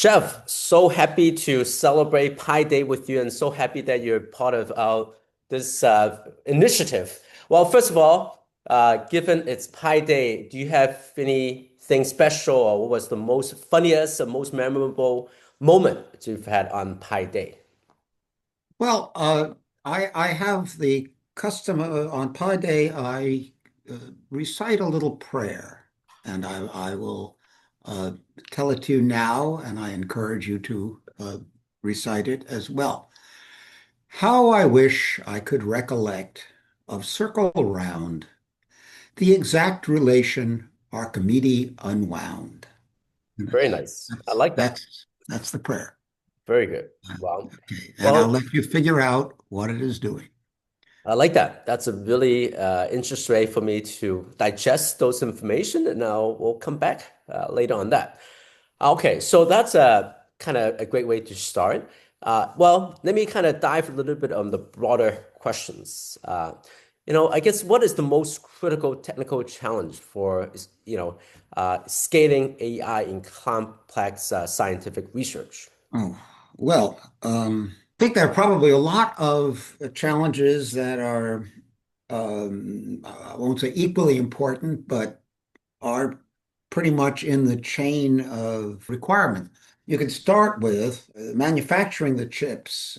Jeff, so happy to celebrate Pi Day with you and so happy that you're part of this initiative. Well, first of all, given it's Pi Day, do you have anything special or what was the most funniest or most memorable moment that you've had on Pi Day? Well, I have the custom on Pi Day. I recite a little prayer, and I will uh, tell it to you now, and I encourage you to recite it as well. How I wish I could recollect of circle round the exact relation Archimedes unwound. And Very nice. I like that. that's the prayer. Very good. Wow. Okay, and I'll Well, let you figure out what it is doing. I like that. That's a really interesting way for me to digest those information, and now we'll come back later on that. Okay, so that's a kind of a great way to start. Well, let me kind of dive a little bit on the broader questions. I guess what is the most critical technical challenge for, scaling AI in complex scientific research? Oh, well, I think there are probably a lot of challenges that are, I won't say equally important, but are pretty much in the chain of requirement. You can start with manufacturing the chips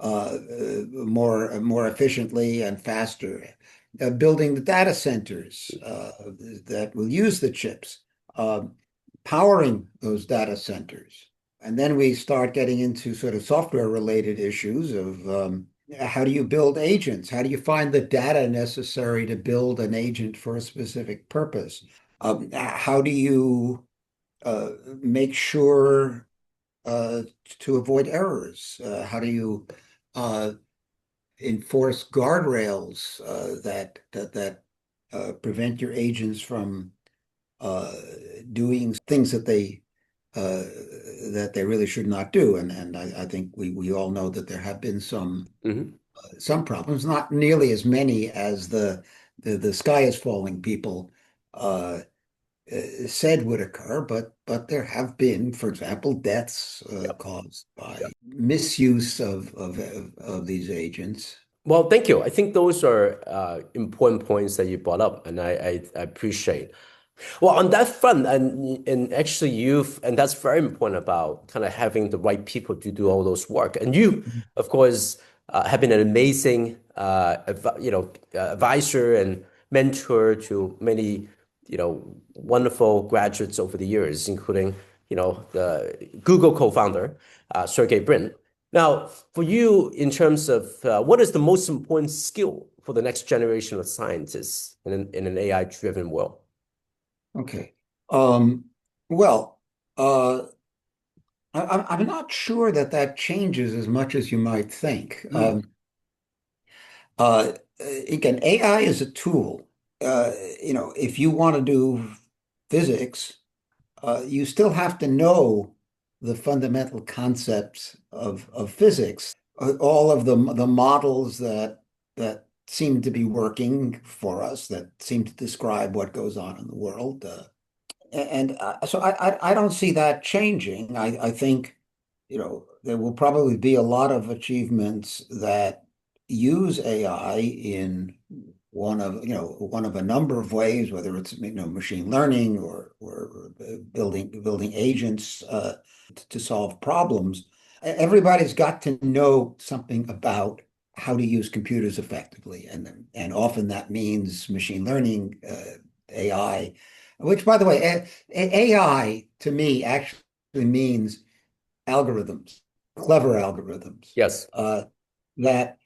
more efficiently and faster, building the data centers that will use the chips, uh, powering those data centers. And then we start getting into sort of software related issues of how do you build agents? How do you find the data necessary to build an agent for a specific purpose? How do you make sure uh, to avoid errors? How do you uh, enforce guardrails that prevent your agents from uh, doing things uh, that they really should not do? And I think we all know that there have been Mhm. some problems, not nearly as many as the sky is falling people uh, said would occur, but there have been, for example, deaths Yep. caused by Yep. misuse of these agents. Well, thank you. I think those are important points that you brought up, and I appreciate. Well, on that front, and actually you've and that's very important about kind of having the right people to do all those work. And you, of course, have been an amazing advisor and mentor to many wonderful graduates over the years, including the Google co-founder Sergey Brin. Now, for you, in terms of what is the most important skill for the next generation of scientists in an AI-driven world? Okay. Um, well, uh, I'm not sure that that changes as much as you might think. Mm. Uh, Again, AI is a tool. If you want to do physics, you still have to know the fundamental concepts of physics. All of the models that seem to be working for us, that seem to describe what goes on in the world. So I don't see that changing. I think, there will probably be a lot of achievements that use AI in one of a number of ways, whether it's, machine learning or building agents to solve problems. Everybody's got to know something about how to use computers effectively, and often that means machine learning, AI. Which, by the way, AI to me actually means algorithms, clever algorithms. Yes. That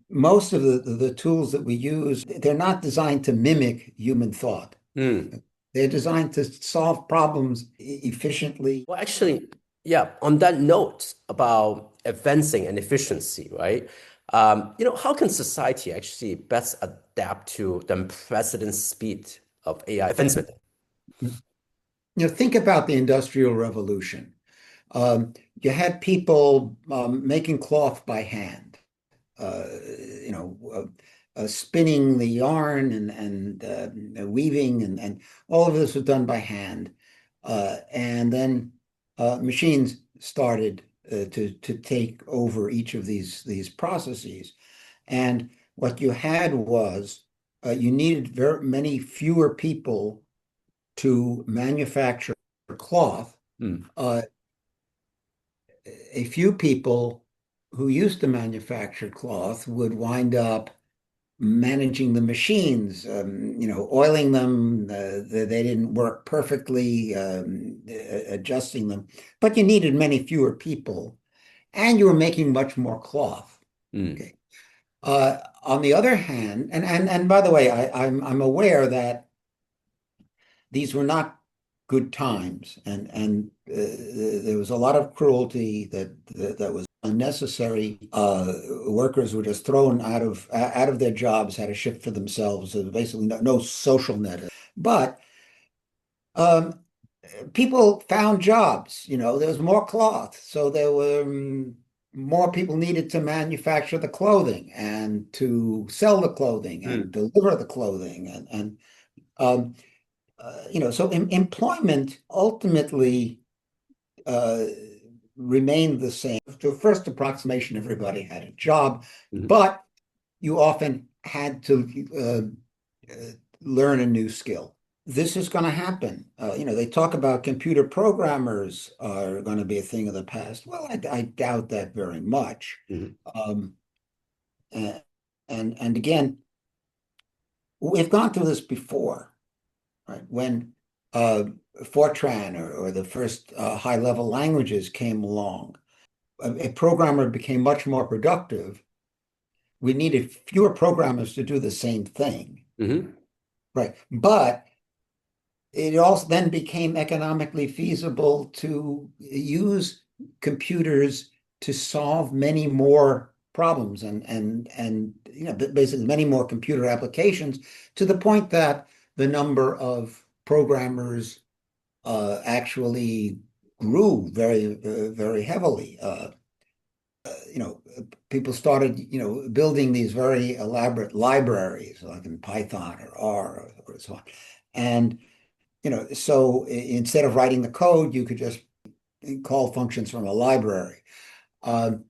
Most of the tools that we use, they're not designed to mimic human thought. Mm. They're designed to solve problems efficiently. Well, actually, yeah, on that note about advancing and efficiency, right? How can society actually best adapt to the unprecedented speed of AI advancement? Think about the Industrial Revolution. You had people making cloth by hand. uh, Spinning the yarn and weaving and all of this was done by hand. And then machines started to take over each of these processes. And what you had was you needed very many fewer people to manufacture cloth. Mm. A few people who used to manufacture cloth would wind up managing the machines, oiling them. They didn't work perfectly, adjusting them. But you needed many fewer people, and you were making much more cloth. Mm. Okay. On the other hand, and by the way, I'm aware that these were not good times, and there was a lot of cruelty that was unnecessary. Workers were just thrown out of their jobs, had to shift for themselves. So basically, no social net. But um, people found jobs. There was more cloth, so there were more people needed to manufacture the clothing and to sell the clothing Mm. and deliver the clothing and um, so employment ultimately uh, remained the same. To a first approximation, everybody had a job, Mhm. but you often had to learn a new skill. This is going to happen. They talk about computer programmers are going to be a thing of the past. Well, I doubt that very much. Mhm. Um, and, and again, we've gone through this before, right? When uh, Fortran or the first high-level languages came along, a programmer became much more productive. We needed fewer programmers to do the same thing, Mhm. right? But it also then became economically feasible to use computers to solve many more problems and basically many more computer applications to the point that the number of programmers actually grew very heavily. You know, People started, building these very elaborate libraries like in Python or R or so on. And, so instead of writing the code, you could just call functions from a library. Um,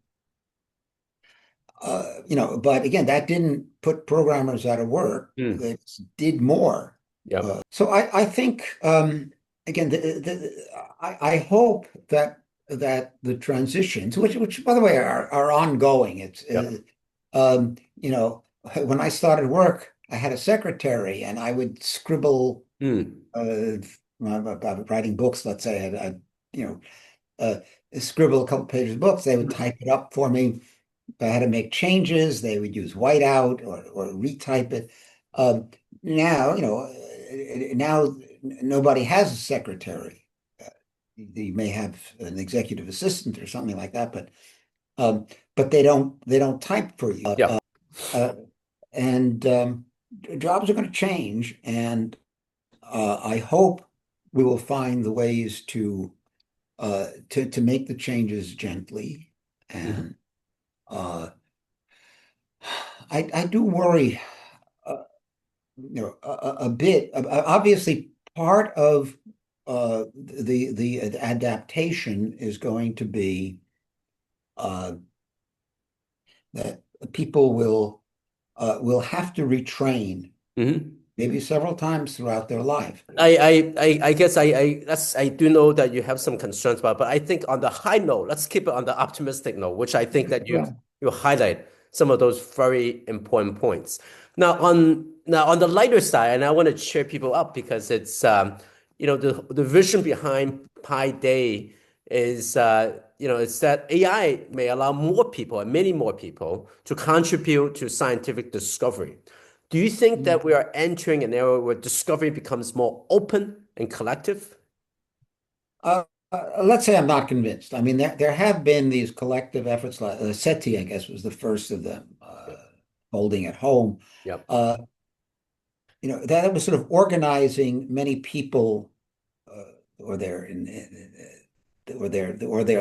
but again, that didn't put programmers out of work. Mm. They did more. Yep. So I think again, I hope that the transitions, which by the way are ongoing. It's Yep. when I started work, I had a secretary, and I would scribble Mm. uh, about writing books. Let's say you know uh, scribble a couple pages of books. They would type it up for me. If I had to make changes, they would use whiteout or retype it. Um, now nobody has a secretary. You may have an executive assistant or something like that, um, but they don't type for you. Yep. Uh, and Jobs are going to change, and I hope we will find the ways to make the changes gently. Mhm. And I do worry, uh, a bit. Obviously, part of the adaptation is going to be uh, that people will have to retrain Mhm. maybe several times throughout their life. I guess I do know that you have some concerns about, but I think on the high note, let's keep it on the optimistic note, which I think that Yeah. you highlight some of those very important points. Now on the lighter side, and I want to cheer people up because it's the vision behind Pi Day is it's that AI may allow more people and many more people to contribute to scientific discovery. Do you think that we are entering an era where discovery becomes more open and collective? Uh, let's say I'm not convinced. I mean, there have been these collective efforts, like SETI, I guess, was the first of them, holding at home. Yep. Uh, that was sort of organizing many people uh, or their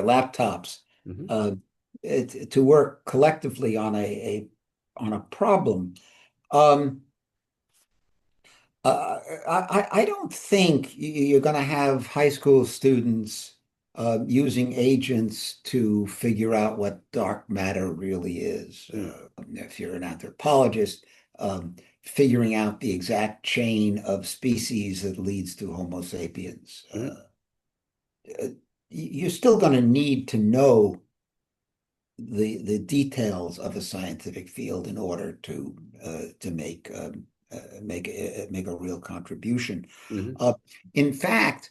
laptops Mhm. uh, to work collectively on a problem. Um, I don't think you're going to have high school students using agents to figure out what dark matter really is. Mm, If you're an anthropologist, figuring out the exact chain of species that leads to Homo sapiens. mm, You're still going to need to know the details of a scientific field in order to make a real contribution. mm, Uh, in fact,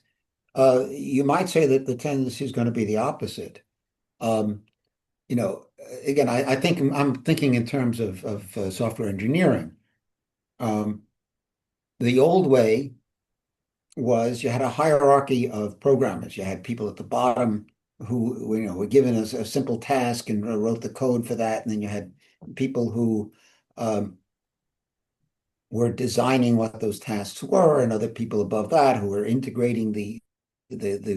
you might say that the tendency is going to be the opposite. Um, you know, again, I think I'm thinking in terms of software engineering. Um, the old way was you had a hierarchy of programmers. You had people at the bottom who were given a simple task and wrote the code for that, and then you had people who um, were designing what those tasks were, and other people above that who were integrating the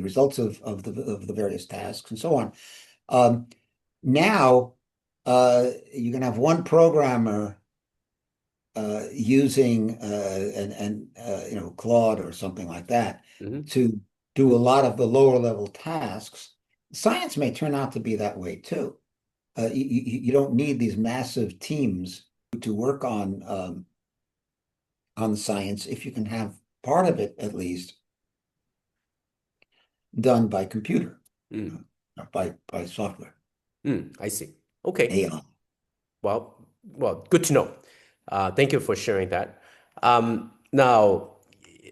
results of the various tasks and so on. Um, Now you can have one programmer using Claude or something like that mm. to do a lot of the lower level tasks. Science may turn out to be that way too. You don't need these massive teams to work on the science if you can have part of it at least done by computer, Mm, by software, I see. Okay. AI. Good to know. Thank you for sharing that. Now,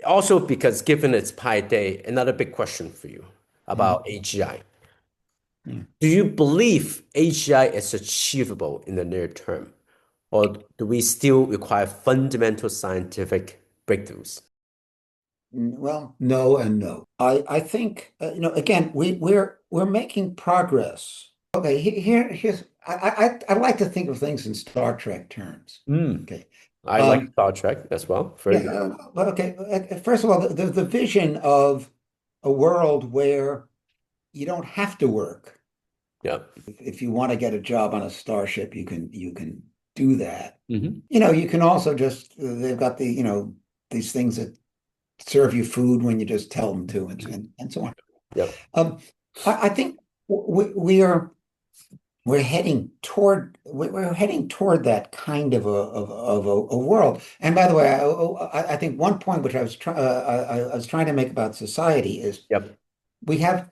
also because given it's Pi Day, another big question for you about Mhm. AGI. Yeah. Do you believe AGI is achievable in the near term, or do we still require fundamental scientific breakthroughs? Well, no and no. I think again we're making progress. Okay, here's I like to think of things in Star Trek terms. Mm, Okay, I like um, Star Trek as well. Very yeah, good. but okay. First of all, the vision of a world where you don't have to work. Yeah. If you want to get a job on a starship, you can do that. Hmm. You can also just they've got these things that serve you food when you just tell them to, and so on. Yep. Um, I think we're heading toward that kind of a world. And by the way, I think one point which I was trying to make about society is Yep. we have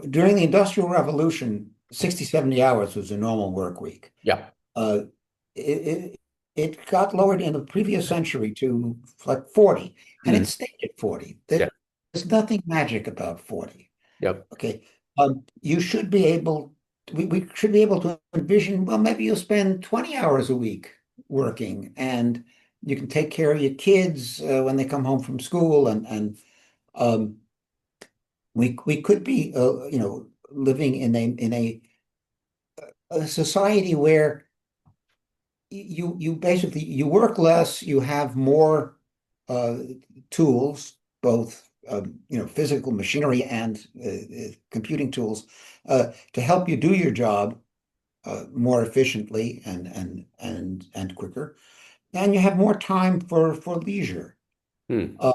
during the Industrial Revolution, 60, 70 hours was a normal work week. Yep. Uh, it, it got lowered in the previous century to like 40, and Mm, it stayed at 40. yeah. There's nothing magic about 40. Yep. Okay. You should be able, we should be able to envision, well, maybe you'll spend 20 hours a week working and you can take care of your kids when they come home from school um, we could be living in a society where you basically you work less, you have more uh, tools, both physical machinery and computing tools to help you do your job more efficiently and quicker, and you have more time for leisure, Mm, uh,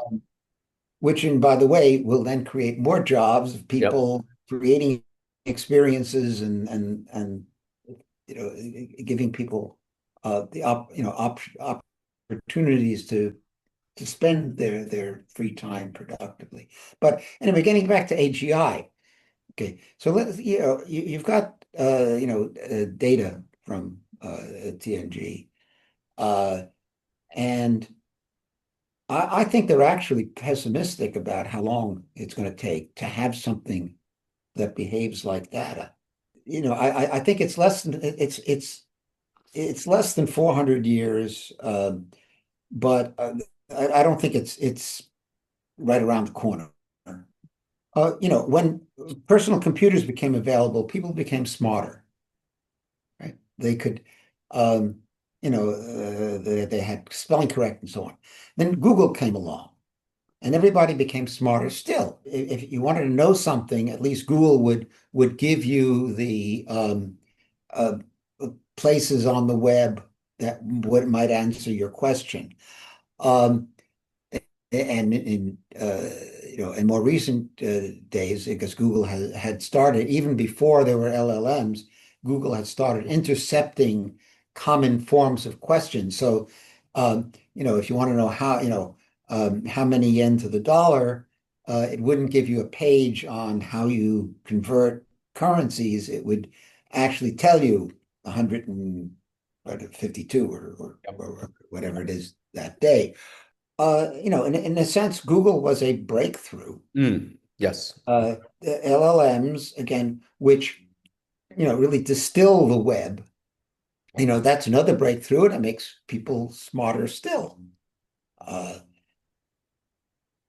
which, and by the way, will then create more jobs of yep. people creating experiences and giving people the opportunities to spend their free time productively. But anyway, getting back to AGI. Okay, so you've got data from TNG, uh, and I think they're actually pessimistic about how long it's going to take to have something that behaves like that. I think it's less than 400 years, but I don't think it's right around the corner. When personal computers became available, people became smarter, right? They could, they had spelling correct and so on. Then Google came along, and everybody became smarter. Still, if you wanted to know something, at least Google would give you the uh, places on the web that might answer your question. Um, and in in more recent days, because Google had started, even before there were LLMs, Google had started intercepting common forms of questions. So, if you want to know how many yen to the dollar, it wouldn't give you a page on how you convert currencies. It would actually tell you 152 or whatever it is that day. In a sense, Google was a breakthrough. Yes. The LLMs, again, which, really distill the web, that's another breakthrough, and it makes people smarter still. Uh,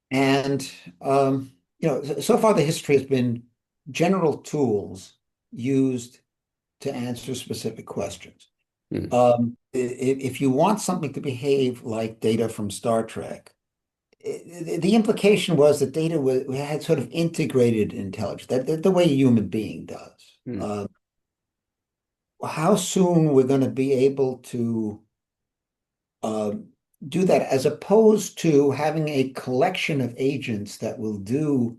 and, so far the history has been general tools used to answer specific questions. Mm, If you want something to behave like data from Star Trek, the implication was that data had sort of integrated intelligence, that the way a human being does. mm, How soon we're going to be able to uh, do that, as opposed to having a collection of agents that will do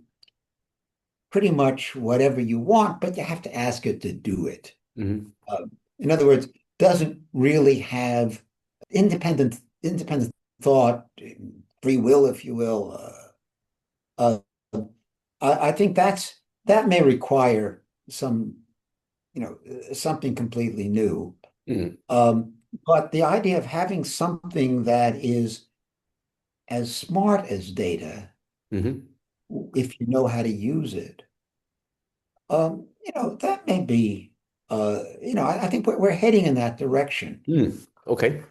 pretty much whatever you want, but you have to ask it to do it. mm, In other words, doesn't really have independent thought, free will, if you will. I think that may require something completely new. mm, But the idea of having something that is as smart as data, mhm. if you know how to use it, that may be, I think we're heading in that direction. Okay.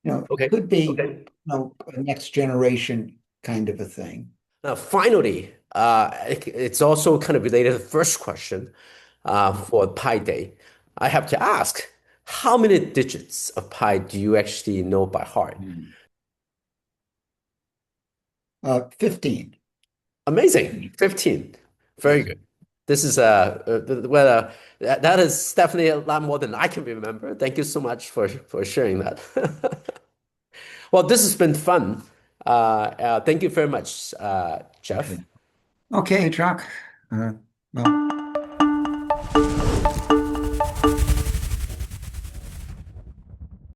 Okay. Could be, Okay. a next generation kind of a thing. Now, finally, it's also kind of related to the first question for Pi Day. I have to ask, how many digits of pi do you actually know by heart? 15. Amazing. 15. Very Yes. good. This is well, that is definitely a lot more than I can remember. Thank you so much for sharing that. Well, this has been fun. Thank you very much, Jeff. Okay. Okay, Chuck. Well.